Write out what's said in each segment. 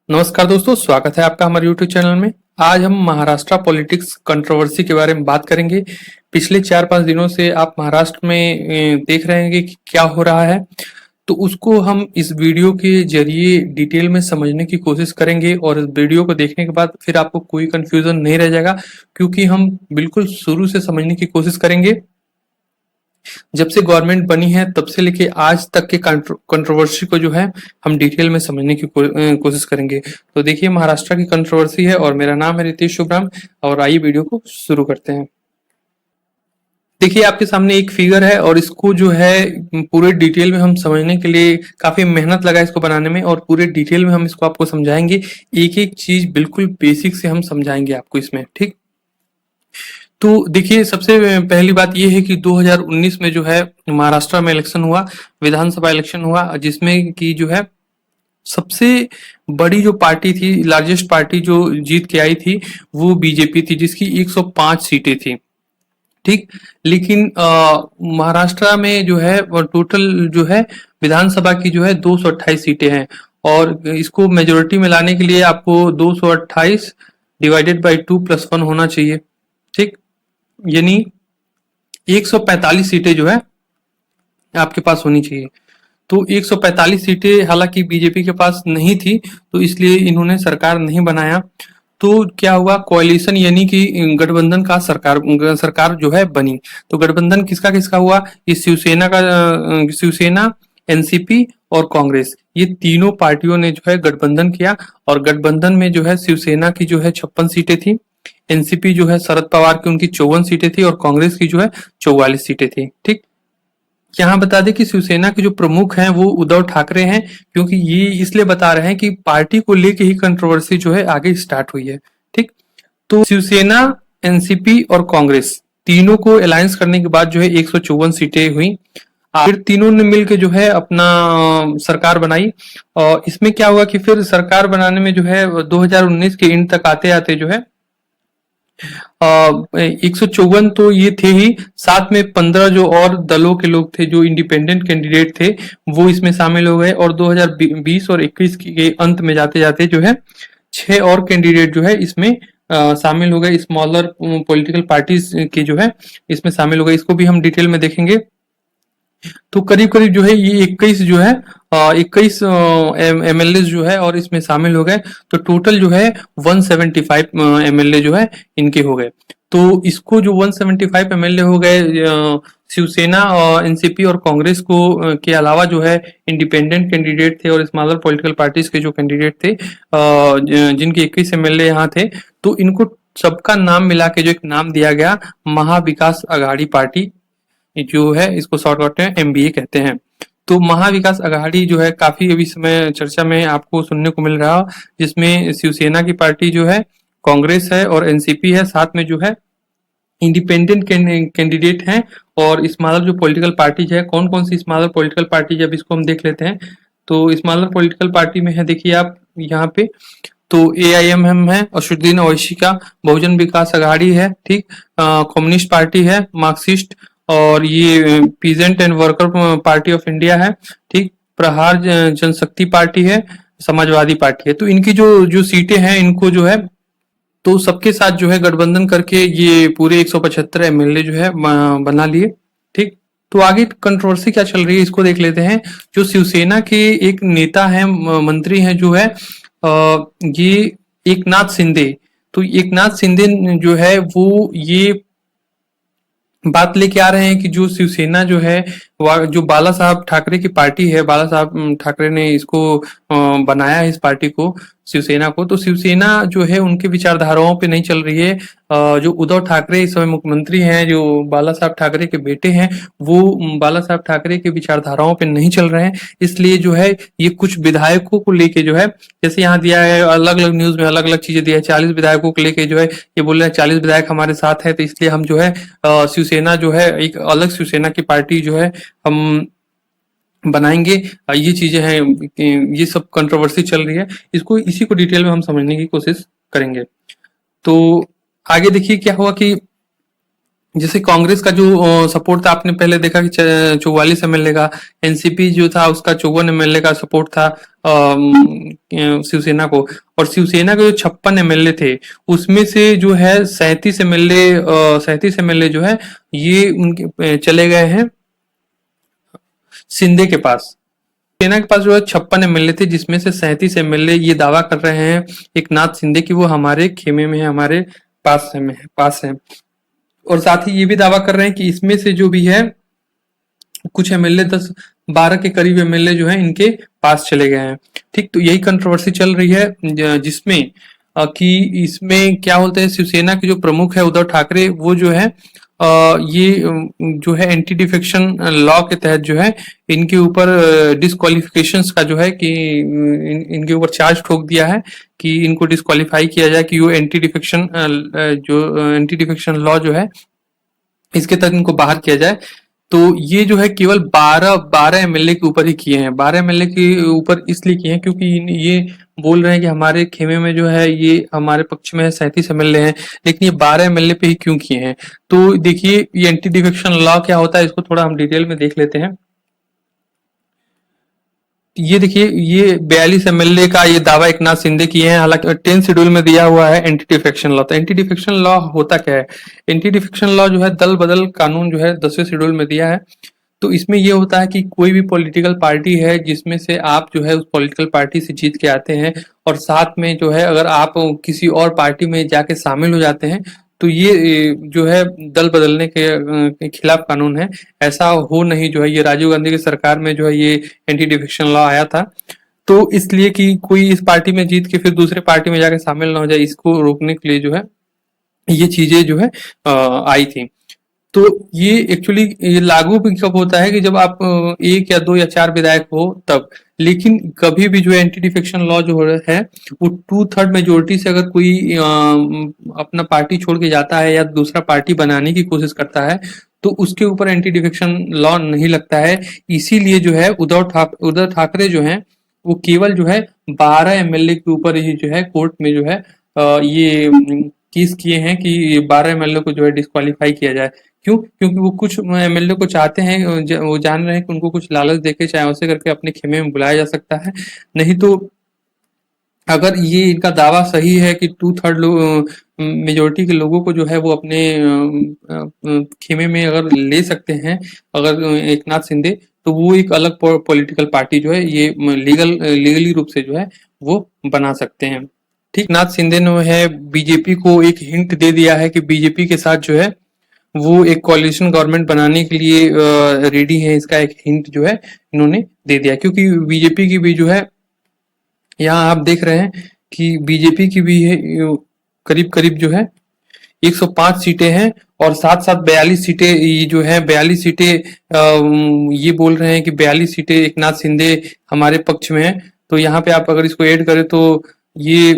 नमस्कार दोस्तों, स्वागत है आपका हमारे YouTube चैनल में। आज हम महाराष्ट्र पॉलिटिक्स कंट्रोवर्सी के बारे में बात करेंगे। पिछले 4-5 दिनों से आप महाराष्ट्र में देख रहे हैं कि क्या हो रहा है, तो उसको हम इस वीडियो के जरिए डिटेल में समझने की कोशिश करेंगे और इस वीडियो को देखने के बाद फिर आपको कोई कंफ्यूजन नहीं रह जाएगा, क्योंकि हम बिल्कुल शुरू से समझने की कोशिश करेंगे। जब से गवर्नमेंट बनी है तब से लेके आज तक के कंट्रोवर्सी को जो है हम डिटेल में समझने की कोशिश करेंगे। तो देखिए, महाराष्ट्र की कंट्रोवर्सी है और मेरा नाम है रितेश शुभराम और आइए वीडियो को शुरू करते हैं। देखिए, आपके सामने एक फिगर है और इसको जो है पूरे डिटेल में हम समझने के लिए काफी मेहनत लगा इसको बनाने में और पूरे डिटेल में हम इसको आपको समझाएंगे। एक एक चीज बिल्कुल बेसिक से हम समझाएंगे आपको इसमें, ठीक। तो देखिए, सबसे पहली बात ये है कि 2019 में जो है महाराष्ट्र में इलेक्शन हुआ, विधानसभा इलेक्शन हुआ, जिसमें कि जो है सबसे बड़ी जो पार्टी थी, लार्जेस्ट पार्टी जो जीत के आई थी, वो बीजेपी थी, जिसकी 105 सीटें थी, ठीक। लेकिन महाराष्ट्र में जो है टोटल जो है विधानसभा की जो है 228 सीटें हैं और इसको मेजोरिटी में लाने के लिए आपको 228 डिवाइडेड बाई 2 + 1 होना चाहिए, ठीक। यानी 145 सीटें जो है आपके पास होनी चाहिए। तो 145 सीटें हालांकि बीजेपी के पास नहीं थी, तो इसलिए इन्होंने सरकार नहीं बनाया। तो क्या हुआ, कोaliशन यानी कि गठबंधन का सरकार जो है बनी। तो गठबंधन किसका किसका हुआ, ये शिवसेना, एनसीपी और कांग्रेस, ये तीनों पार्टियों ने जो है गठबंधन किया और गठबंधन में जो है शिवसेना की जो है 56 सीटें थी, एनसीपी जो है शरद पवार की उनकी 54 सीटें थी और कांग्रेस की जो है 44 सीटें थी, ठीक। यहाँ बता दें कि शिवसेना के जो प्रमुख हैं वो उद्धव ठाकरे हैं, क्योंकि ये इसलिए बता रहे हैं कि पार्टी को लेके ही कंट्रोवर्सी जो है आगे स्टार्ट हुई है, ठीक। तो शिवसेना, एनसीपी और कांग्रेस तीनों को अलायंस करने के बाद जो है 154 सीटें हुई। फिर तीनों ने मिलकर जो है अपना सरकार बनाई और इसमें क्या हुआ कि फिर सरकार बनाने में जो है 2019 के एंड तक आते आते जो है 154 तो ये थे ही, साथ में 15 जो और दलों के लोग थे जो इंडिपेंडेंट कैंडिडेट थे वो इसमें शामिल हो गए और 2020 और 21 के अंत में जाते जाते जो है 6 और कैंडिडेट जो है इसमें शामिल हो गए, स्मॉलर पॉलिटिकल पार्टीज के जो है इसमें शामिल हो गए। इसको भी हम डिटेल में देखेंगे। तो करीब करीब जो है ये 21 जो है 21 एमएलए जो है और इसमें शामिल हो गए। तो टोटल जो है 175 एमएलए जो है इनके हो गए। तो इसको जो 175 एमएलए हो गए, शिवसेना और एनसीपी और कांग्रेस को के अलावा जो है इंडिपेंडेंट कैंडिडेट थे और स्मॉलर पॉलिटिकल पार्टीज के जो कैंडिडेट थे जिनके 21 एमएलए यहाँ थे, तो इनको सबका नाम मिला के जो एक नाम दिया गया महाविकास अघाड़ी पार्टी जो है, इसको शॉर्टकट में एमबीए कहते हैं। तो महाविकास अघाड़ी जो है काफी अभी समय चर्चा में आपको सुनने को मिल रहा हो, जिसमें शिवसेना की पार्टी जो है, कांग्रेस है और एनसीपी है, साथ में जो है इंडिपेंडेंट कैंडिडेट हैं और स्मॉलर जो पॉलिटिकल पार्टीज है। कौन कौन सी स्मॉलर पॉलिटिकल पार्टीज है अब इसको हम देख लेते हैं। तो स्मॉलर पॉलिटिकल पार्टी में है, देखिए आप यहाँ पे, तो AIMM है, असदुद्दीन ओवैसी का, बहुजन विकास अघाड़ी है, ठीक, कम्युनिस्ट पार्टी है, मार्क्सिस्ट, और ये peasant and worker party of India है, ठीक, प्रहार जनशक्ति पार्टी है, समाजवादी पार्टी है। तो इनकी जो जो सीटें हैं इनको जो है तो सबके साथ जो है गठबंधन करके ये पूरे 175 एमएलए जो है बना लिए, ठीक। तो आगे कंट्रोवर्सी क्या चल रही है इसको देख लेते हैं। जो शिवसेना के एक नेता है, मंत्री हैं जो है ये एकनाथ शिंदे। तो एकनाथ शिंदे जो है वो ये बात लेके आ रहे हैं कि जो शिवसेना जो है जो बाला साहब ठाकरे की पार्टी है, बाला साहब ठाकरे ने इसको बनाया है, इस पार्टी को, शिवसेना को। तो शिवसेना जो है उनके विचारधाराओं पे नहीं चल रही है। जो उद्धव ठाकरे इस समय मुख्यमंत्री हैं, जो बाला साहब ठाकरे के बेटे हैं, वो बाला साहब ठाकरे के विचारधाराओं पे नहीं चल रहे हैं। इसलिए जो है ये कुछ विधायकों को लेके जो है, जैसे यहाँ दिया है अलग अलग न्यूज में अलग अलग चीजें दिया है, 40 विधायकों को लेके जो है ये बोल रहे हैं 40 विधायक हमारे साथ है, तो इसलिए हम जो है शिवसेना जो है एक अलग शिवसेना की पार्टी जो है हम बनाएंगे। ये चीजें हैं, ये सब कंट्रोवर्सी चल रही है, इसको इसी को डिटेल में हम समझने की कोशिश करेंगे। तो आगे देखिए क्या हुआ कि जैसे कांग्रेस का जो सपोर्ट था, आपने पहले देखा कि 44 एमएलए का, एनसीपी जो था उसका 54 एमएलए का सपोर्ट था, शिवसेना को। और शिवसेना के जो 56 एमएलए थे उसमें से जो है 37 एमएलए जो है ये उनके चले गए हैं शिंदे के पास। सेना के पास जो है 56 एमएलए थे, जिसमें से 37 एमएलए ये दावा कर रहे हैं एकनाथ शिंदे की वो हमारे खेमे में है, हमारे पास है। और साथ ही ये भी दावा कर रहे हैं कि इसमें से जो भी है कुछ एमएलए 10-12 के करीब एमएलए जो है इनके पास चले गए हैं। ठीक, तो यही कंट्रोवर्सी चल रही है जिसमें कि इसमें क्या बोलते हैं, शिवसेना के जो प्रमुख है उद्धव ठाकरे वो जो है ये जो है एंटी डिफेक्शन लॉ के तहत जो है इनके ऊपर डिस्क्वालिफिकेशंस का जो है कि इनके ऊपर चार्ज ठोक दिया है कि इनको डिस्क्वालीफाई किया जाए, कि वो एंटी डिफेक्शन लॉ जो है इसके तहत इनको बाहर किया जाए। तो ये जो है केवल 12 एमएलए के ऊपर ही किए हैं। 12 एमएलए के ऊपर इसलिए किए हैं क्योंकि ये बोल रहे हैं कि हमारे खेमे में जो है ये हमारे पक्ष में 37 एमएलए हैं, लेकिन ये 12 एमएलए पे ही क्यों किए हैं। तो देखिए ये एंटी डिफेक्शन लॉ क्या होता है इसको थोड़ा हम डिटेल में देख लेते हैं। ये देखिए ये 42 एमएलए का ये दावा एकनाथ शिंदे किए हैं, हालांकि 10 शेड्यूल में दिया हुआ है एंटी डिफेक्शन लॉ। तो एंटी डिफेक्शन लॉ होता क्या है? एंटी डिफेक्शन लॉ जो है दल बदल कानून जो है 10वें शेड्यूल में दिया है। तो इसमें ये होता है कि कोई भी पॉलिटिकल पार्टी है जिसमें से आप जो है उस पॉलिटिकल पार्टी से जीत के आते हैं और साथ में जो है अगर आप किसी और पार्टी में जाके शामिल हो जाते हैं तो ये जो है दल बदलने के खिलाफ कानून है। ऐसा हो नहीं, जो है ये राजीव गांधी की सरकार में जो है ये एंटी डिफेक्शन लॉ आया था। तो इसलिए कि कोई इस पार्टी में जीत के फिर दूसरे पार्टी में जाके शामिल ना हो जाए, इसको रोकने के लिए जो है ये चीजें जो है आई थी। तो ये एक्चुअली ये लागू भी कब होता है कि जब आप 1 या 2 या 4 विधायक हो तब। लेकिन कभी भी जो एंटी डिफेक्शन लॉ जो है वो 2/3 मेजोरिटी से अगर कोई अपना पार्टी छोड़ के जाता है या दूसरा पार्टी बनाने की कोशिश करता है तो उसके ऊपर एंटी डिफेक्शन लॉ नहीं लगता है। इसीलिए जो है उद्धव ठाकरे जो है वो केवल जो है 12 एमएलए के ऊपर ही जो है कोर्ट में जो है ये केस किए हैं कि 12 एमएलए को जो है डिस्क्वालीफाई किया जाए। क्यों? क्योंकि वो कुछ एमएलए को चाहते हैं, वो जान रहे हैं कि उनको कुछ लालच देके चाहे वैसे करके अपने खेमे में बुलाया जा सकता है। नहीं तो अगर ये इनका दावा सही है कि 2/3 मेजोरिटी के लोगों को जो है वो अपने खेमे में अगर ले सकते हैं अगर एकनाथ शिंदे, तो वो एक अलग पॉलिटिकल पार्टी जो है ये लीगली रूप से जो है वो बना सकते हैं। ठीक, एकनाथ शिंदे ने है बीजेपी को एक हिंट दे दिया है कि बीजेपी के साथ जो है वो एक कोalition गवर्नमेंट बनाने के लिए रेडी है। इसका एक हिंट जो है इन्होंने दे दिया, क्योंकि बीजेपी की भी जो है यहाँ आप देख रहे हैं कि बीजेपी की भी है करीब करीब जो है 105 सीटें हैं और साथ साथ 42 सीटें ये जो है 42 सीटें ये बोल रहे हैं कि 42 सीटें एकनाथ शिंदे हमारे पक्ष में है। तो यहाँ पे आप अगर इसको ऐड करें तो ये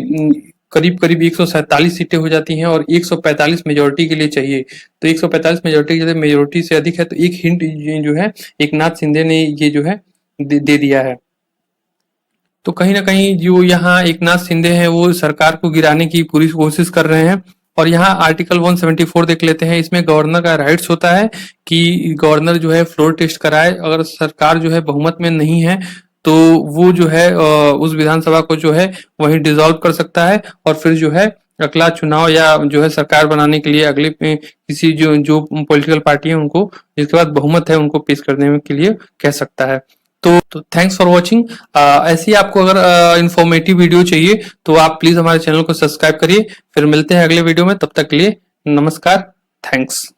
करीब करीब 147 सीटें हो जाती हैं और 145 मेजोरिटी के लिए चाहिए। तो 145 मेजोरिटी के लिए मेजोरिटी से अधिक है, तो एक हिंट जो है एकनाथ शिंदे ने ये जो है दे दिया है। तो कहीं ना कहीं जो यहाँ एकनाथ शिंदे हैं वो सरकार को गिराने की पूरी कोशिश कर रहे हैं। और यहाँ आर्टिकल 174 देख लेते हैं। इसमें गवर्नर का राइट्स होता है कि गवर्नर जो है फ्लोर टेस्ट कराए। अगर सरकार जो है बहुमत में नहीं है तो वो जो है उस विधानसभा को जो है वही डिसॉल्व कर सकता है और फिर जो है अगला चुनाव या जो है सरकार बनाने के लिए अगले किसी जो पॉलिटिकल पार्टी है उनको जिसके बाद बहुमत है उनको पेश करने के लिए कह सकता है। तो थैंक्स फॉर वॉचिंग। ऐसी आपको अगर इंफॉर्मेटिव वीडियो चाहिए तो आप प्लीज हमारे चैनल को सब्सक्राइब करिए। फिर मिलते हैं अगले वीडियो में, तब तक के लिए नमस्कार, थैंक्स।